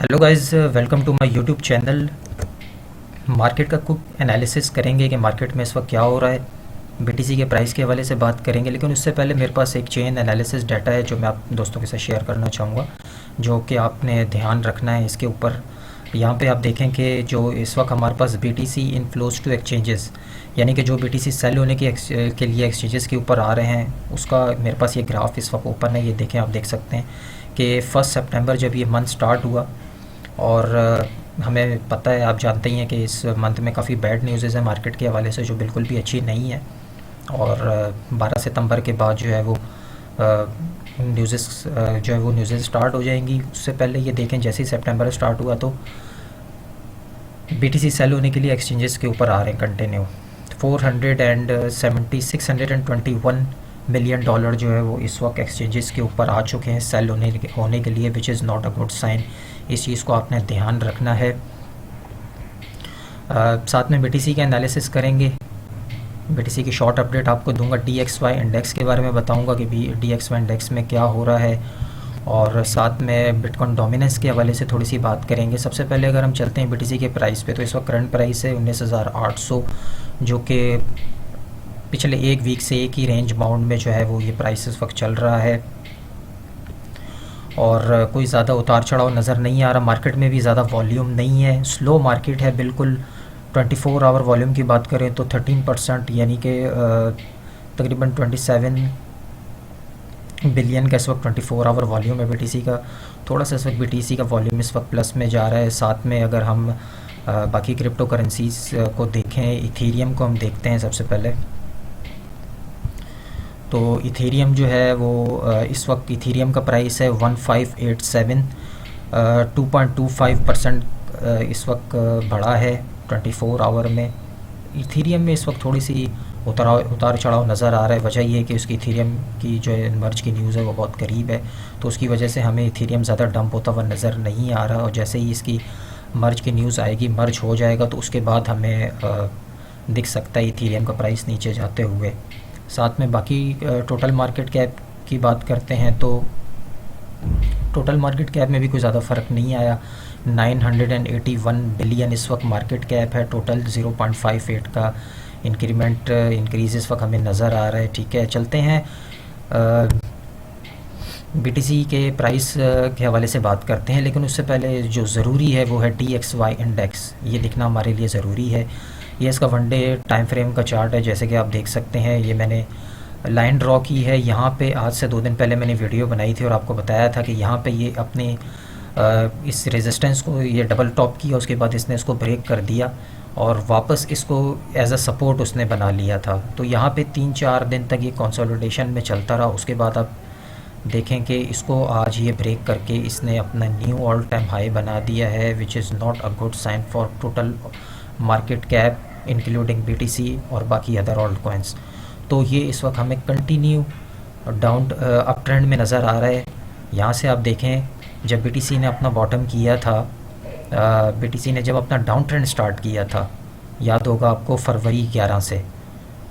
Hello guys, welcome to my YouTube channel. Market का कुछ analysis करेंगे कि मार्केट में इस वक्त क्या हो रहा है। बीटीसी के प्राइस के हवाले से बात करेंगे, लेकिन उससे पहले मेरे पास एक चेन एनालिसिस डाटा है जो मैं आप दोस्तों के साथ शेयर करना चाहूँगा, जो कि आपने ध्यान रखना है इसके ऊपर। यहाँ पे आप देखें कि जो इस वक्त हमारे पास बीटीसी इनफ्लोज टू एक्सचेंजेस, यानी कि जो बीटीसी सेल होने के लिए एक्सचेंजेस के ऊपर आ रहे हैं, उसका मेरे पास ये ग्राफ इस वक्त ओपन है। ये देखें, आप देख सकते हैं कि 1 सितंबर जब ये मंथ स्टार्ट हुआ, और हमें पता है, आप जानते ही हैं कि इस मंथ में काफ़ी बैड न्यूज़ है मार्केट के हवाले से, जो बिल्कुल भी अच्छी नहीं है। और 12 सितंबर के बाद जो है वो न्यूज़ स्टार्ट हो जाएंगी। उससे पहले ये देखें, जैसे ही सितंबर स्टार्ट हुआ तो बीटीसी सेल होने के लिए एक्सचेंजेस के ऊपर आ रहे हैं कंटिन्यू। 621 मिलियन डॉलर जो है वो इस वक्त एक्सचेंजेस के ऊपर आ चुके हैं सेल होने के लिए, which is not a good sign. इस चीज़ को आपने ध्यान रखना है। साथ में बीटीसी का एनालिसिस करेंगे। बीटीसी की शॉर्ट अपडेट आपको दूंगा। DXY इंडेक्स के बारे में बताऊंगा कि DXY इंडेक्स में क्या हो रहा है, और साथ में बिटकॉइन डोमिनेंस के हवाले से थोड़ी सी बात करेंगे। सबसे पहले अगर हम चलते हैं बीटीसी के प्राइस पे, तो इस वक्त करंट प्राइस है 19,800, जो कि पिछले एक वीक से एक ही रेंज बाउंड में जो है वो ये प्राइस इस वक्त चल रहा है, और कोई ज़्यादा उतार चढ़ाव नज़र नहीं आ रहा। मार्केट में भी ज़्यादा वॉल्यूम नहीं है, स्लो मार्केट है बिल्कुल। 24 आवर वॉल्यूम की बात करें तो 13%, यानी कि तकरीबन 27 बिलियन का इस वक्त 24 आवर वॉल्यूम है बीटीसी का। थोड़ा सा इस वक्त बीटीसी का वॉल्यूम इस वक्त प्लस में जा रहा है। साथ में अगर हम बाकी क्रिप्टो करेंसीज को देखें, इथेरियम को हम देखते हैं सबसे पहले। तो इथेरियम जो है वो इस वक्त इथेरियम का प्राइस है 1587, 2.25% इस वक्त बढ़ा है 24 आवर में। इथेरियम में इस वक्त थोड़ी सी उतार चढ़ाव नज़र आ रहा है। वजह ये है कि उसकी इथेरियम की जो मर्ज की न्यूज़ है वो बहुत करीब है, तो उसकी वजह से हमें इथेरियम ज़्यादा डंप होता हुआ नज़र नहीं आ रहा। और जैसे ही इसकी मर्ज की न्यूज़ आएगी, मर्ज हो जाएगा, तो उसके बाद हमें दिख सकता है इथेरियम का प्राइस नीचे जाते हुए। साथ में बाकी टोटल मार्केट कैप की बात करते हैं, तो टोटल मार्केट कैप में भी कोई ज़्यादा फ़र्क नहीं आया। 981 बिलियन इस वक्त मार्केट कैप है। टोटल 0.58 का इंक्रीज़ इस वक्त हमें नज़र आ रहा है। ठीक है, चलते हैं बीटीसी के प्राइस के हवाले से बात करते हैं, लेकिन उससे पहले जो ज़रूरी है वो है DXY इंडेक्स। ये दिखना हमारे लिए ज़रूरी है। ये इसका 1 डे टाइम फ्रेम का चार्ट है, जैसे कि आप देख सकते हैं। ये मैंने लाइन ड्रॉ की है यहाँ पे। आज से 2 दिन पहले मैंने वीडियो बनाई थी और आपको बताया था कि यहाँ पे ये अपने इस रेजिस्टेंस को ये डबल टॉप किया, उसके बाद इसने इसको ब्रेक कर दिया और वापस इसको एज अ सपोर्ट उसने बना लिया था। तो यहाँ पे 3-4 दिन तक ये कंसोलिडेशन में चलता रहा। उसके बाद आप देखें कि इसको आज ये ब्रेक करके इसने अपना न्यू ऑल टाइम हाई बना दिया है, which is not a good sign for total market cap including BTC और बाकी अदर ऑल्ट कॉइन्स। तो ये इस वक्त हमें कंटिन्यू डाउन अप ट्रेंड में नज़र आ रहा है। यहाँ से आप देखें, जब बीटीसी ने अपना बॉटम किया था, बीटीसी ने जब अपना डाउन ट्रेंड स्टार्ट किया था, याद होगा आपको, फरवरी 11 से,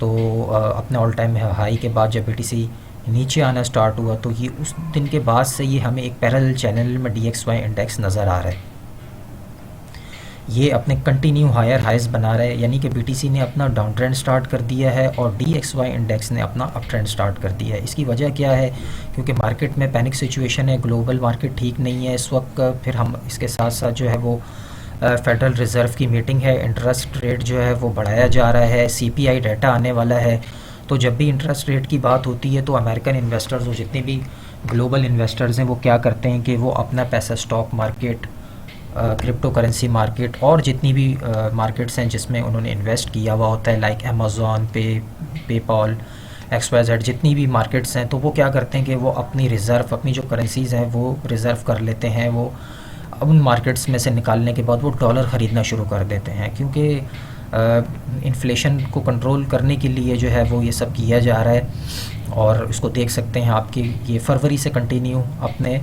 तो अपने ऑल टाइम हाई के बाद जब बीटीसी नीचे आना स्टार्ट हुआ, तो ये उस दिन के बाद से ये हमें एक पैरेलल चैनल में DXY इंडेक्स नज़र आ रहा है। ये अपने कंटिन्यू हायर हाइज बना रहा है, यानी कि बीटीसी ने अपना डाउन ट्रेंड स्टार्ट कर दिया है और DXY इंडेक्स ने अपना अप ट्रेंड स्टार्ट कर दिया है। इसकी वजह क्या है? क्योंकि मार्केट में पैनिक सिचुएशन है, ग्लोबल मार्केट ठीक नहीं है इस वक्त। फिर हम इसके साथ साथ जो है वो फेडरल रिज़र्व की मीटिंग है, इंटरेस्ट रेट जो है वो बढ़ाया जा रहा है, CPI डाटा आने वाला है। तो जब भी इंटरेस्ट रेट की बात होती है तो अमेरिकन इन्वेस्टर्स और जितने भी ग्लोबल इन्वेस्टर्स हैं वो क्या करते हैं कि वो अपना पैसा stock market, crypto currency market और जितनी भी मार्केट्स हैं जिसमें उन्होंने इन्वेस्ट किया हुआ होता है, लाइक अमेज़ॉन, पेपॉल, XYZ, जितनी भी मार्केट्स हैं, तो वो क्या करते हैं कि वो अपनी रिज़र्व, अपनी जो करेंसीज़ हैं वो रिज़र्व कर लेते हैं। वो उन मार्केट्स में से निकालने के बाद वो डॉलर ख़रीदना शुरू कर देते हैं, क्योंकि इन्फ्लेशन को कंट्रोल करने के लिए जो है वो ये सब किया जा रहा है। और इसको देख सकते हैं आपकी, ये फरवरी से कंटिन्यू अपने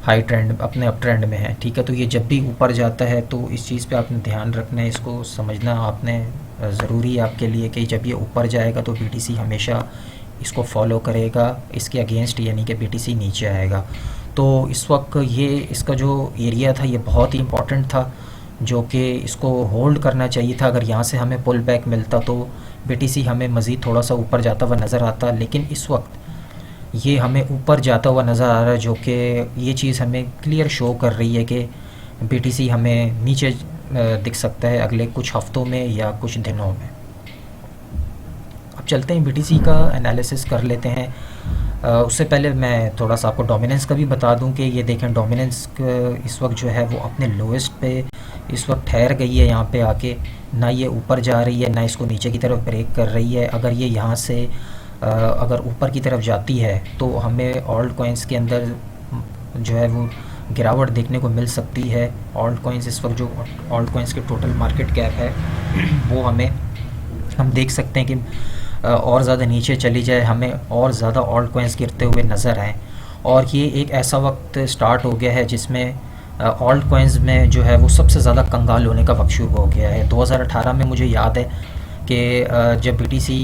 हाई ट्रेंड, अपने अप ट्रेंड में है। ठीक है, तो ये जब भी ऊपर जाता है तो इस चीज़ पे आपने ध्यान रखना है, इसको समझना आपने ज़रूरी है आपके लिए कि जब ये ऊपर जाएगा तो बीटीसी हमेशा इसको फॉलो करेगा, इसके अगेंस्ट, यानी कि बीटीसी नीचे आएगा। तो इस वक्त ये इसका जो एरिया था ये बहुत ही इम्पोर्टेंट था, जो कि इसको होल्ड करना चाहिए था। अगर यहाँ से हमें पुल बैक मिलता तो बीटीसी हमें मज़ीद थोड़ा सा ऊपर जाता हुआ नज़र आता, लेकिन इस वक्त ये हमें ऊपर जाता हुआ नज़र आ रहा है, जो कि ये चीज़ हमें क्लियर शो कर रही है कि बीटीसी हमें नीचे दिख सकता है अगले कुछ हफ्तों में या कुछ दिनों में। अब चलते हैं बीटीसी का एनालिसिस कर लेते हैं। उससे पहले मैं थोड़ा सा आपको डोमिनेंस का भी बता दूं कि ये देखें, डोमिनेंस इस वक्त जो है वो अपने लोएस्ट पे इस वक्त ठहर गई है। यहाँ पे आके ना ये ऊपर जा रही है ना इसको नीचे की तरफ ब्रेक कर रही है। अगर ये यहाँ से अगर ऊपर की तरफ जाती है तो हमें ऑल्ट कॉइन्स के अंदर जो है वो गिरावट देखने को मिल सकती है। ऑल्ट कॉइन्स इस वक्त जो ऑल्ट कॉइन्स के टोटल मार्केट कैप है वो हम देख सकते हैं कि और ज़्यादा नीचे चली जाए, हमें और ज़्यादा ऑल्ट कॉइन्स गिरते हुए नज़र आएँ। और ये एक ऐसा वक्त स्टार्ट हो गया है जिसमें ऑल्ट कॉइन्स में जो है वो सबसे ज़्यादा कंगाल होने का वक्त शुरू हो गया है। 2018 में मुझे याद है कि जब बीटीसी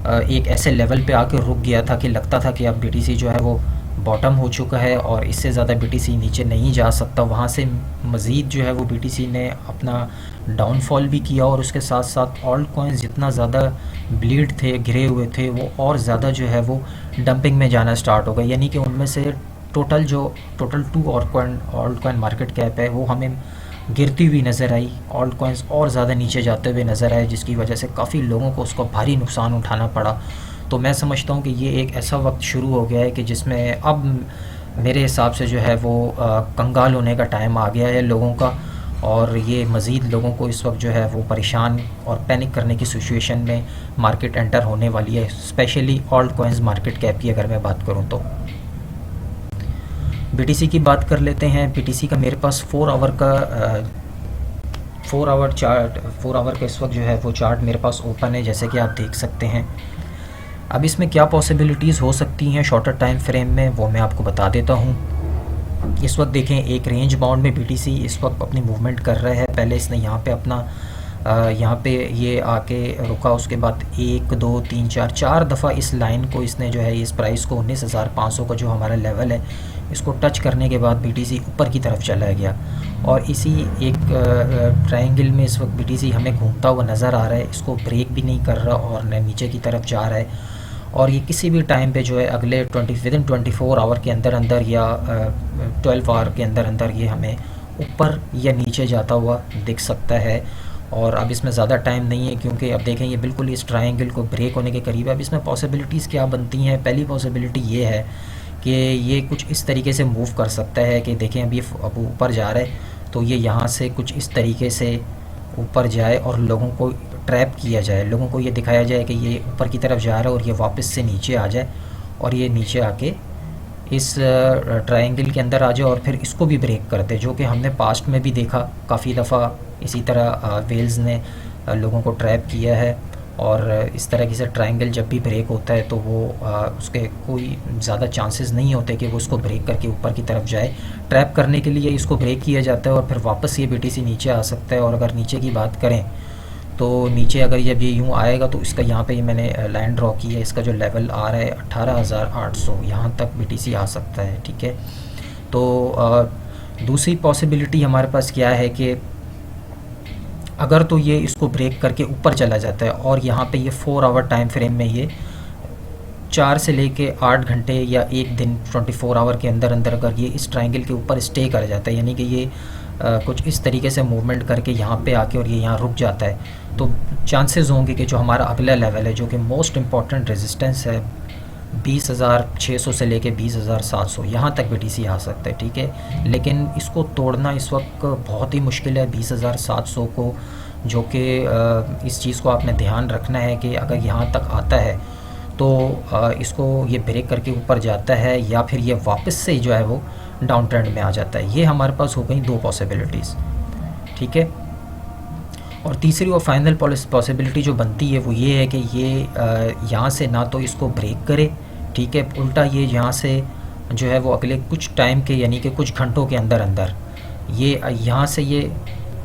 एक ऐसे लेवल पे आके रुक गया था कि लगता था कि अब बीटीसी जो है वो बॉटम हो चुका है और इससे ज़्यादा बीटीसी नीचे नहीं जा सकता। वहाँ से मज़ीद जो है वो बीटीसी ने अपना डाउनफॉल भी किया और उसके साथ साथ ऑल्ट कॉइन्स जितना ज़्यादा ब्लीड थे, गिरे हुए थे, वो और ज़्यादा जो है वो डंपिंग में जाना स्टार्ट हो गया। यानी कि उनमें से total 2 alt coin market cap है वो हमें गिरती हुई नज़र आई। ऑल्ट कॉइन्स और ज़्यादा नीचे जाते हुए नज़र आए, जिसकी वजह से काफ़ी लोगों को उसका भारी नुकसान उठाना पड़ा। तो मैं समझता हूँ कि ये एक ऐसा वक्त शुरू हो गया है कि जिसमें अब मेरे हिसाब से जो है वो कंगाल होने का टाइम आ गया है लोगों का, और ये मज़ीद लोगों को इस वक्त जो है वो परेशान और पैनिक करने की सिचुएशन में मार्केट एंटर होने वाली है। Specially alt coins market cap की अगर मैं बात करूँ तो बीटीसी की बात कर लेते हैं। बीटीसी का मेरे पास 4 आवर का इस वक्त जो है वो चार्ट मेरे पास ओपन है, जैसे कि आप देख सकते हैं। अब इसमें क्या पॉसिबिलिटीज़ हो सकती हैं शॉर्टर टाइम फ्रेम में, वो मैं आपको बता देता हूँ। इस वक्त देखें, एक रेंज बाउंड में बीटीसी इस वक्त अपनी मूवमेंट कर रहा है। पहले इसने यहाँ पे अपना यहाँ पे ये आके रुका, उसके बाद 1 2 3 4 दफ़ा इस लाइन को इसने जो है इस प्राइस को 19,500 का जो हमारा लेवल है इसको टच करने के बाद बीटीसी ऊपर की तरफ चला गया। और इसी एक ट्रायंगल में इस वक्त बीटीसी हमें घूमता हुआ नज़र आ रहा है। इसको ब्रेक भी नहीं कर रहा और न नीचे की तरफ जा रहा है। और ये किसी भी टाइम पे जो है अगले विदिन 24 आवर के अंदर अंदर या 12 आवर के अंदर अंदर ये हमें ऊपर या नीचे जाता हुआ दिख सकता है। और अब इसमें ज़्यादा टाइम नहीं है, क्योंकि अब देखें ये बिल्कुल इस ट्रायंगल को ब्रेक होने के करीब है। अब इसमें पॉसिबिलिटीज़ क्या बनती हैं? पहली पॉसिबिलिटी ये है कि ये कुछ इस तरीके से मूव कर सकता है कि देखें अब ऊपर जा रहा है, तो ये यहाँ से कुछ इस तरीके से ऊपर जाए और लोगों को ट्रैप किया जाए, लोगों को ये दिखाया जाए कि ये ऊपर की तरफ जा रहा है और ये वापस से नीचे आ जाए और ये नीचे आके इस ट्रायंगल के अंदर आ जाए और फिर इसको भी ब्रेक कर दे, जो कि हमने पास्ट में भी देखा काफ़ी दफ़ा। इसी तरह वेल्स ने लोगों को ट्रैप किया है और इस तरह से ट्रायंगल जब भी ब्रेक होता है तो वो उसके कोई ज़्यादा चांसेस नहीं होते कि वो उसको ब्रेक करके ऊपर की तरफ जाए। ट्रैप करने के लिए इसको ब्रेक किया जाता है और फिर वापस ये बीटीसी नीचे आ सकता है। और अगर नीचे की बात करें तो नीचे अगर जब ये यूँ आएगा तो इसका यहाँ पे मैंने लाइन ड्रॉ की है, इसका जो लेवल आ रहा है 18,800 यहाँ तक बीटीसी आ सकता है। ठीक है, तो दूसरी पॉसिबिलिटी हमारे पास क्या है कि अगर तो ये इसको ब्रेक करके ऊपर चला जाता है और यहाँ पे ये 4 आवर टाइम फ्रेम में ये 4 से लेके 8 घंटे या एक दिन 24 आवर के अंदर अंदर अगर ये इस ट्रायंगल के ऊपर स्टे कर जाता है, यानी कि ये कुछ इस तरीके से मूवमेंट करके यहाँ पे आके और ये यहाँ रुक जाता है, तो चांसेस होंगे कि जो हमारा अगला लेवल है जो कि मोस्ट इम्पॉर्टेंट रेजिस्टेंस है 20,600 से लेके 20,700 यहाँ तक बीटीसी आ सकता है। ठीक है, लेकिन इसको तोड़ना इस वक्त बहुत ही मुश्किल है 20,700 को, जो कि इस चीज़ को आपने ध्यान रखना है कि अगर यहाँ तक आता है तो इसको ये ब्रेक करके ऊपर जाता है या फिर ये वापस से जो है वो डाउन ट्रेंड में आ जाता है। ये हमारे पास हो गई 2 पॉसिबिलिटीज़। ठीक है, और तीसरी और फाइनल पॉसिबिलिटी जो बनती है वो ये है कि ये यहाँ से ना तो इसको ब्रेक करे, ठीक है, उल्टा ये यहाँ से जो है वो अगले कुछ टाइम के यानी कि कुछ घंटों के अंदर अंदर ये यहाँ से ये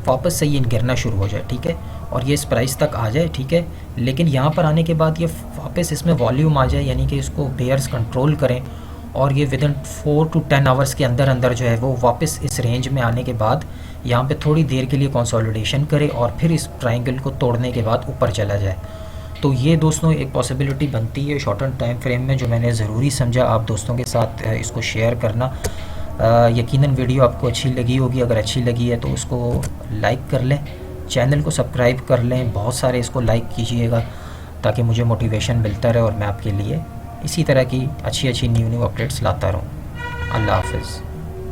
वापस से ये गिरना शुरू हो जाए। ठीक है, और ये इस प्राइस तक आ जाए। ठीक है, लेकिन यहाँ पर आने के बाद ये वापस इसमें वॉल्यूम आ जाए, यानी कि इसको बेयर्स कंट्रोल करें और ये विद इन 4 to 10 आवर्स के अंदर अंदर जो है वो वापस इस रेंज में आने के बाद यहाँ पे थोड़ी देर के लिए कंसोलिडेशन करे और फिर इस ट्रायंगल को तोड़ने के बाद ऊपर चला जाए। तो ये दोस्तों एक पॉसिबिलिटी बनती है शॉर्ट टर्म टाइम फ्रेम में, जो मैंने ज़रूरी समझा आप दोस्तों के साथ इसको शेयर करना। यकीनन वीडियो आपको अच्छी लगी होगी, अगर अच्छी लगी है तो उसको लाइक कर लें, चैनल को सब्सक्राइब कर लें, बहुत सारे इसको लाइक कीजिएगा ताकि मुझे मोटिवेशन मिलता रहे और मैं आपके लिए इसी तरह की अच्छी अच्छी न्यू अपडेट्स लाता रहूँ। अल्लाह हाफ़िज़।